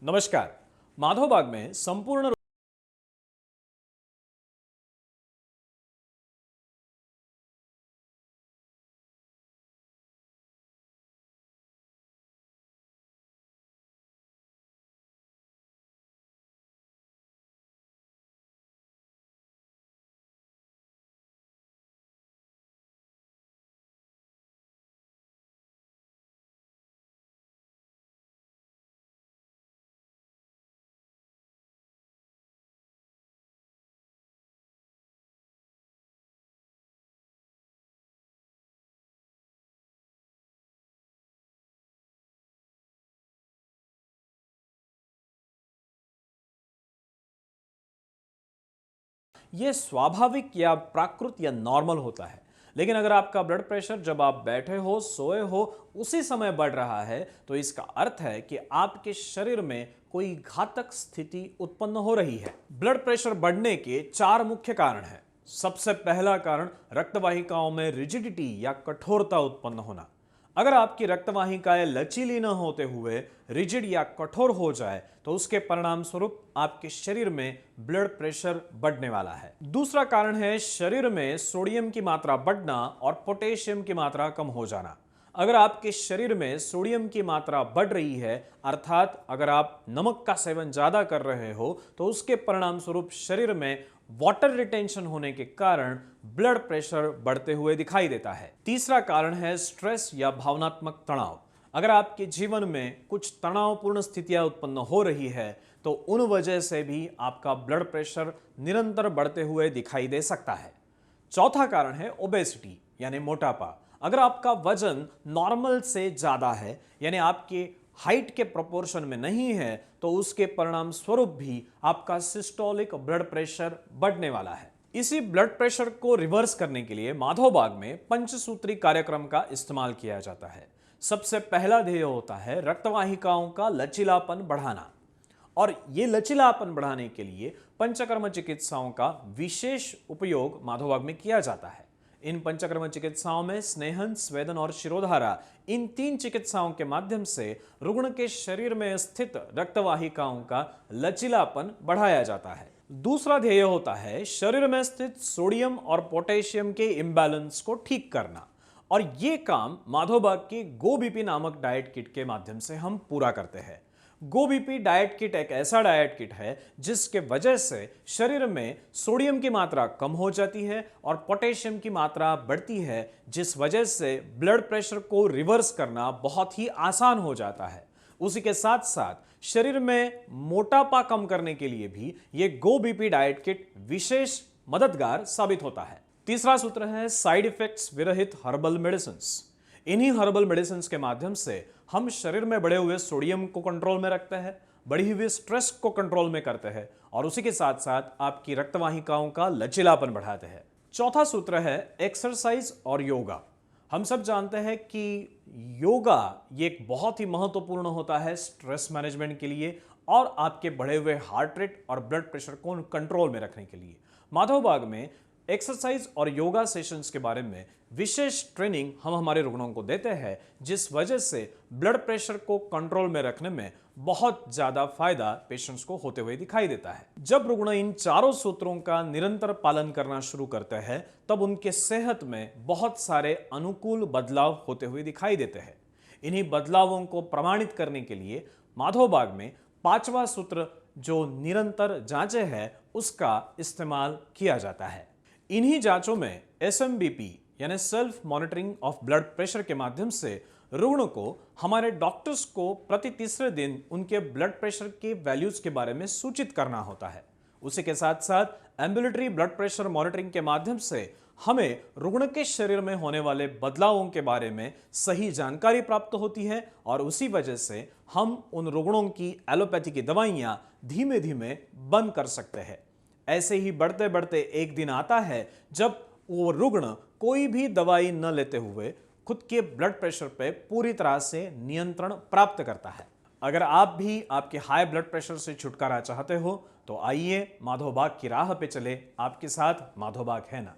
नमस्कार। माधोबाग में संपूर्ण ये स्वाभाविक या प्राकृत या नॉर्मल होता है। लेकिन अगर आपका ब्लड प्रेशर जब आप बैठे हो, सोए हो, उसी समय बढ़ रहा है, तो इसका अर्थ है कि आपके शरीर में कोई घातक स्थिति उत्पन्न हो रही है। ब्लड प्रेशर बढ़ने के 4 मुख्य कारण हैं। सबसे पहला कारण रक्तवाहिकाओं में रिजिडिटी या कठोरता उत्पन्न होना। अगर आपकी रक्तवाहिकाएं लचीली न होते हुए रिजिड या कठोर हो जाए तो उसके परिणाम स्वरूप आपके शरीर में ब्लड प्रेशर बढ़ने वाला है। दूसरा कारण है शरीर में सोडियम की मात्रा बढ़ना और पोटेशियम की मात्रा कम हो जाना। अगर आपके शरीर में सोडियम की मात्रा बढ़ रही है, अर्थात अगर आप नमक का सेवन ज्यादा कर रहे हो, तो उसके परिणाम स्वरूप शरीर में वाटर रिटेंशन होने के कारण ब्लड प्रेशर बढ़ते हुए दिखाई देता है। तीसरा कारण है स्ट्रेस या भावनात्मक तनाव। अगर आपके जीवन में कुछ तनावपूर्ण स्थितियां उत्पन्न हो रही है, तो उन वजह से भी आपका ब्लड प्रेशर निरंतर बढ़ते हुए दिखाई दे सकता है। चौथा कारण है ओबेसिटी यानी मोटापा। अगर आपका वजन नॉर्मल से ज्यादा है, यानी आपके हाइट के प्रोपोर्शन में नहीं है, तो उसके परिणाम स्वरूप भी आपका सिस्टोलिक ब्लड प्रेशर बढ़ने वाला है। इसी ब्लड प्रेशर को रिवर्स करने के लिए माधोबाग में पंचसूत्री कार्यक्रम का इस्तेमाल किया जाता है। सबसे पहला ध्येय होता है रक्तवाहिकाओं का लचीलापन बढ़ाना, और ये लचीलापन बढ़ाने के लिए पंचकर्म चिकित्साओं का विशेष उपयोग माधोबाग में किया जाता है। इन पंचकर्म चिकित्साओं में स्नेहन, स्वेदन और शिरोधारा, इन 3 चिकित्साओं के माध्यम से रुग्ण के शरीर में स्थित रक्तवाहिकाओं का लचीलापन बढ़ाया जाता है। दूसरा ध्येय होता है शरीर में स्थित सोडियम और पोटेशियम के इम्बैलेंस को ठीक करना, और ये काम माधोबाग के गो बीपी नामक डाइट किट के माध्यम से हम पूरा करते हैं। गो बीपी डाइट किट एक ऐसा डाइट किट है जिसके वजह से शरीर में सोडियम की मात्रा कम हो जाती है और पोटेशियम की मात्रा बढ़ती है, जिस वजह से ब्लड प्रेशर को रिवर्स करना बहुत ही आसान हो जाता है। उसी के साथ साथ शरीर में मोटापा कम करने के लिए भी ये गो बीपी डाइट किट विशेष मददगार साबित होता है। तीसरा सूत्र है साइड इफेक्ट्स विरहित हर्बल मेडिसिन। इन्हीं हर्बल मेडिसिन के माध्यम से हम शरीर में बढ़े हुए सोडियम को कंट्रोल में रखते हैं, बढ़ी हुई स्ट्रेस को कंट्रोल में करते हैं, और उसी के साथ साथ आपकी रक्तवाहिकाओं का लचीलापन बढ़ाते हैं। चौथा सूत्र है एक्सरसाइज और योगा। हम सब जानते हैं कि योगा ये एक बहुत ही महत्वपूर्ण होता है स्ट्रेस मैनेजमेंट के लिए और आपके बढ़े हुए हार्ट रेट और ब्लड प्रेशर को कंट्रोल में रखने के लिए। माधोबाग में एक्सरसाइज और योगा सेशंस के बारे में विशेष ट्रेनिंग हम हमारे रुग्णों को देते हैं, जिस वजह से ब्लड प्रेशर को कंट्रोल में रखने में बहुत ज्यादा फायदा पेशेंट्स को होते हुए दिखाई देता है। जब रुग्ण इन चारों सूत्रों का निरंतर पालन करना शुरू करते हैं, तब उनके सेहत में बहुत सारे अनुकूल बदलाव होते हुए दिखाई देते हैं। इन्हीं बदलावों को प्रमाणित करने के लिए माधोबाग में 5वां सूत्र जो निरंतर जांचें है, उसका इस्तेमाल किया जाता है। इन्हीं जांचों में SMBP यानी self monitoring of blood pressure के माध्यम से रुग्ण को हमारे डॉक्टर्स को प्रति तीसरे दिन उनके ब्लड प्रेशर के वैल्यूज के बारे में सूचित करना होता है। उसी के साथ साथ एम्बुलेटरी ब्लड प्रेशर मॉनिटरिंग के माध्यम से हमें रुग्ण के शरीर में होने वाले बदलावों के बारे में सही जानकारी प्राप्त होती है, और उसी वजह से हम उन रुग्णों की एलोपैथी की दवाइयां धीमे धीमे बंद कर सकते हैं। ऐसे ही बढ़ते बढ़ते एक दिन आता है जब वो रुग्ण कोई भी दवाई न लेते हुए खुद के ब्लड प्रेशर पे पूरी तरह से नियंत्रण प्राप्त करता है। अगर आप भी आपके हाई ब्लड प्रेशर से छुटकारा चाहते हो, तो आइए माधोबाग की राह पे चले। आपके साथ माधोबाग है ना।